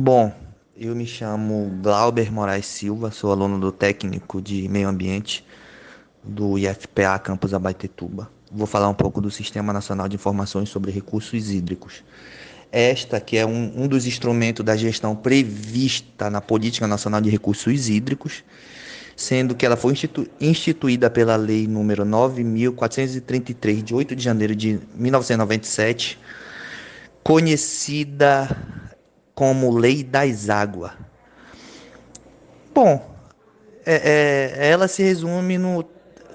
Bom, eu me chamo Glauber Moraes Silva, sou aluno do técnico de meio ambiente do IFPA Campus Abaetetuba. Vou falar um pouco do Sistema Nacional de Informações sobre Recursos Hídricos. Esta que é um dos instrumentos da gestão prevista na Política Nacional de Recursos Hídricos, sendo que ela foi instituída pela Lei número 9.433, de 8 de janeiro de 1997, conhecida como Lei das Águas. Bom, ela se resume no.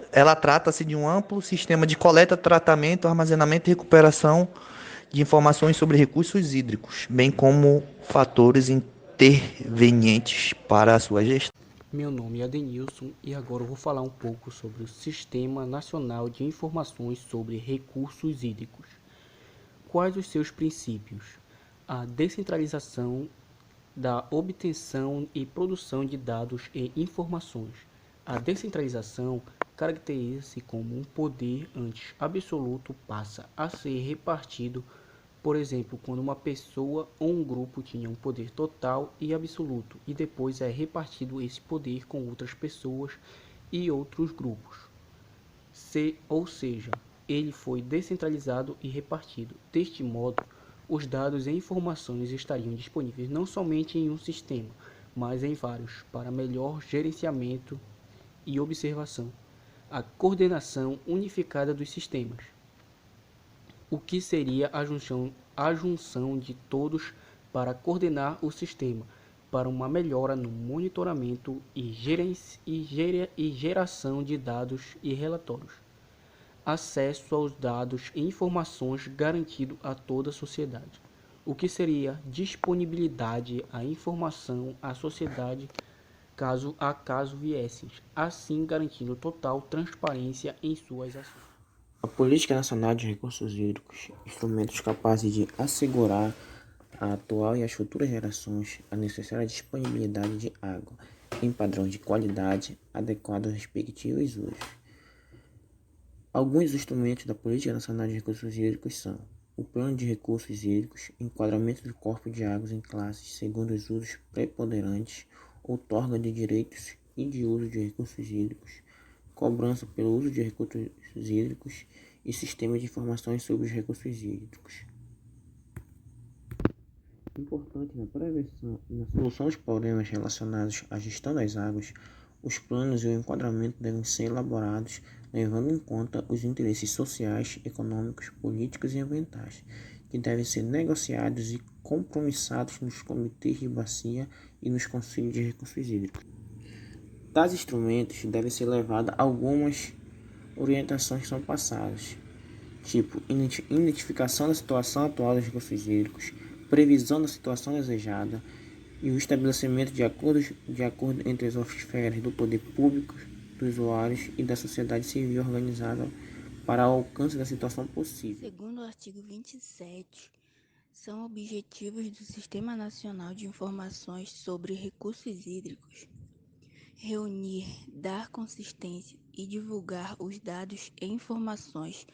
Ela trata-se de um amplo sistema de coleta, tratamento, armazenamento e recuperação de informações sobre recursos hídricos, bem como fatores intervenientes para a sua gestão. Meu nome é Adenilson e agora eu vou falar um pouco sobre o Sistema Nacional de Informações sobre Recursos Hídricos. Quais os seus princípios? A descentralização da obtenção e produção de dados e informações. A descentralização caracteriza-se como um poder antes absoluto passa a ser repartido. Por exemplo, quando uma pessoa ou um grupo tinha um poder total e absoluto e depois é repartido esse poder com outras pessoas e outros grupos. Ou seja, ele foi descentralizado e repartido. Deste modo, os dados e informações estariam disponíveis não somente em um sistema, mas em vários, para melhor gerenciamento e observação. A coordenação unificada dos sistemas. O que seria a junção de todos para coordenar o sistema, para uma melhora no monitoramento e geração de dados e relatórios. Acesso aos dados e informações garantido a toda a sociedade. O que seria disponibilidade à informação à sociedade caso viessem, assim garantindo total transparência em suas ações. A Política Nacional de Recursos Hídricos, instrumentos capazes de assegurar à atual e às futuras gerações a necessária disponibilidade de água em padrões de qualidade adequados aos respectivos usos. Alguns instrumentos da Política Nacional de Recursos Hídricos são o Plano de Recursos Hídricos, enquadramento do corpo de águas em classes segundo os usos preponderantes, outorga de direitos e de uso de recursos hídricos, cobrança pelo uso de recursos hídricos e sistema de informações sobre os recursos hídricos. Importante na prevenção e na solução dos problemas relacionados à gestão das águas, os planos e o enquadramento devem ser elaborados levando em conta os interesses sociais, econômicos, políticos e ambientais, que devem ser negociados e compromissados nos comitês de bacia e nos conselhos de recursos hídricos. Tais instrumentos devem ser levadas algumas orientações que são passadas, tipo identificação da situação atual dos recursos hídricos, previsão da situação desejada e o estabelecimento de acordo entre as esferas do poder público, dos usuários e da sociedade civil organizada para o alcance da situação possível. Segundo o artigo 27, são objetivos do Sistema Nacional de Informações sobre Recursos Hídricos reunir, dar consistência e divulgar os dados e informações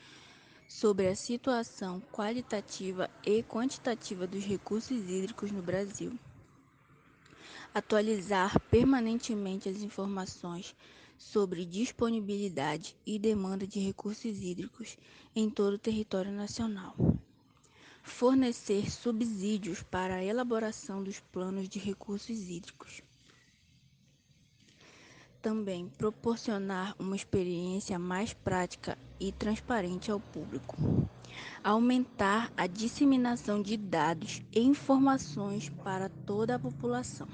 sobre a situação qualitativa e quantitativa dos recursos hídricos no Brasil, atualizar permanentemente as informações sobre disponibilidade e demanda de recursos hídricos em todo o território nacional, fornecer subsídios para a elaboração dos planos de recursos hídricos. Também proporcionar uma experiência mais prática e transparente ao público. Aumentar a disseminação de dados e informações para toda a população.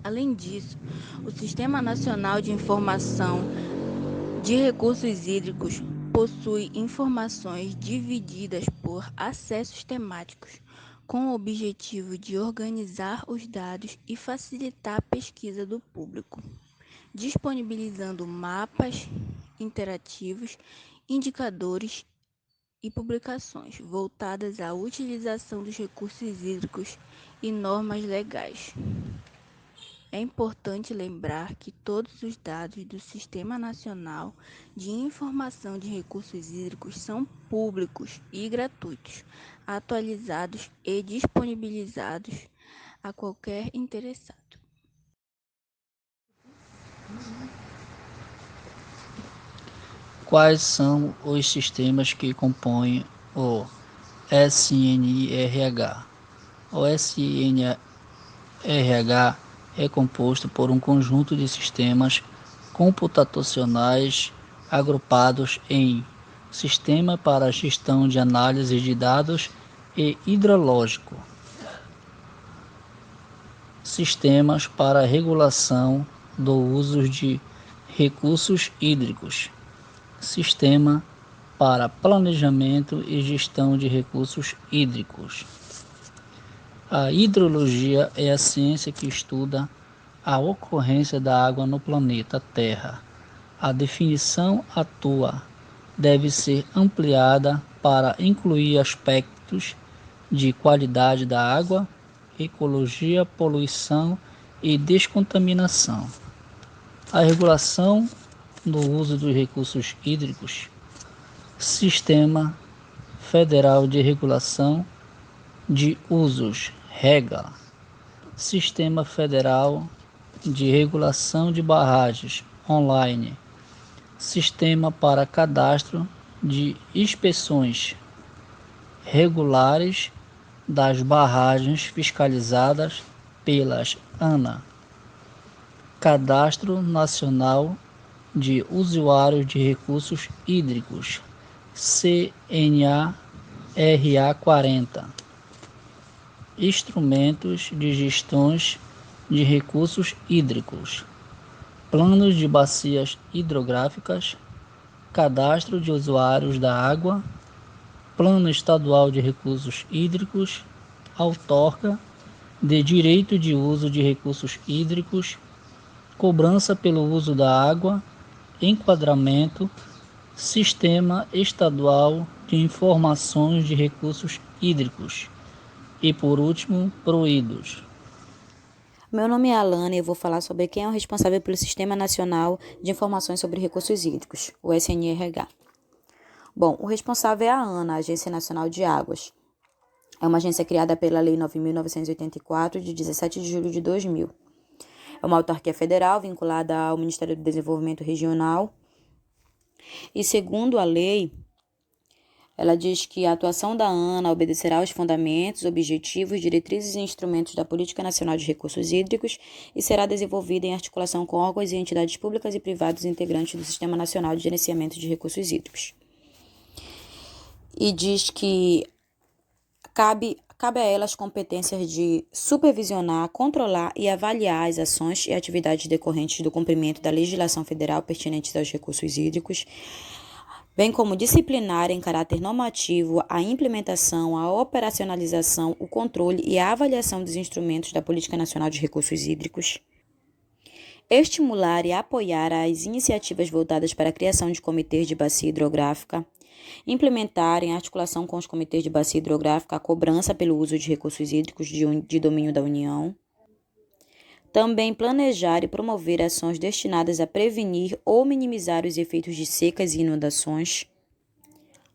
Além disso, o Sistema Nacional de Informação de Recursos Hídricos possui informações divididas por acessos temáticos, com o objetivo de organizar os dados e facilitar a pesquisa do público, disponibilizando mapas interativos, indicadores e publicações voltadas à utilização dos recursos hídricos e normas legais. É importante lembrar que todos os dados do Sistema Nacional de Informação de Recursos Hídricos são públicos e gratuitos, atualizados e disponibilizados a qualquer interessado. Quais são os sistemas que compõem o SNRH? O SNRH é composto por um conjunto de sistemas computacionais agrupados em Sistema para Gestão de Análise de Dados e Hidrológico, Sistemas para Regulação do Uso de Recursos Hídricos, Sistema para Planejamento e Gestão de Recursos Hídricos. A hidrologia é a ciência que estuda a ocorrência da água no planeta Terra. A definição atual deve ser ampliada para incluir aspectos de qualidade da água, ecologia, poluição e descontaminação. A regulação do uso dos recursos hídricos, Sistema Federal de Regulação de Usos, REGA, Sistema Federal de Regulação de Barragens, online, Sistema para Cadastro de Inspeções Regulares das Barragens fiscalizadas pelas ANA, Cadastro Nacional de Usuários de Recursos Hídricos, CNA-RA 40, Instrumentos de Gestões de Recursos Hídricos, Planos de Bacias Hidrográficas, Cadastro de Usuários da Água, Plano Estadual de Recursos Hídricos, Outorga de Direito de Uso de Recursos Hídricos, Cobrança pelo uso da água, Enquadramento, Sistema Estadual de Informações de Recursos Hídricos e, por último, Proídos. Meu nome é Alana e eu vou falar sobre quem é o responsável pelo Sistema Nacional de Informações sobre Recursos Hídricos, o SNRH. Bom, o responsável é a ANA, a Agência Nacional de Águas. É uma agência criada pela Lei 9.984, de 17 de julho de 2000. É uma autarquia federal vinculada ao Ministério do Desenvolvimento Regional. E, segundo a lei, ela diz que a atuação da ANA obedecerá aos fundamentos, objetivos, diretrizes e instrumentos da Política Nacional de Recursos Hídricos e será desenvolvida em articulação com órgãos e entidades públicas e privadas integrantes do Sistema Nacional de Gerenciamento de Recursos Hídricos. E diz que cabe a ela as competências de supervisionar, controlar e avaliar as ações e atividades decorrentes do cumprimento da legislação federal pertinentes aos recursos hídricos, bem como disciplinar em caráter normativo a implementação, a operacionalização, o controle e a avaliação dos instrumentos da Política Nacional de Recursos Hídricos, estimular e apoiar as iniciativas voltadas para a criação de comitês de bacia hidrográfica, implementar, em articulação com os comitês de bacia hidrográfica, a cobrança pelo uso de recursos hídricos de domínio da União. Também planejar e promover ações destinadas a prevenir ou minimizar os efeitos de secas e inundações.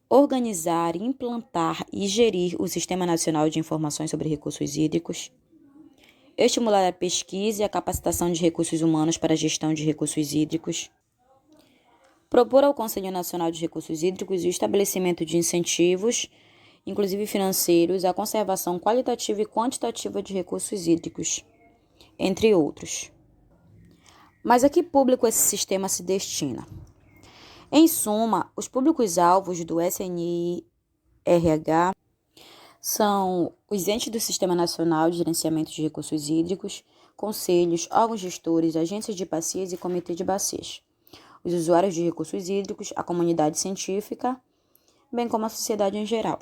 Organizar, implantar e gerir o Sistema Nacional de Informações sobre Recursos Hídricos. Estimular a pesquisa e a capacitação de recursos humanos para a gestão de recursos hídricos. Propor ao Conselho Nacional de Recursos Hídricos o estabelecimento de incentivos, inclusive financeiros, à conservação qualitativa e quantitativa de recursos hídricos, entre outros. Mas a que público esse sistema se destina? Em suma, os públicos-alvos do SNRH são os entes do Sistema Nacional de Gerenciamento de Recursos Hídricos, conselhos, órgãos gestores, agências de bacias e comitê de bacias, os usuários de recursos hídricos, a comunidade científica, bem como a sociedade em geral.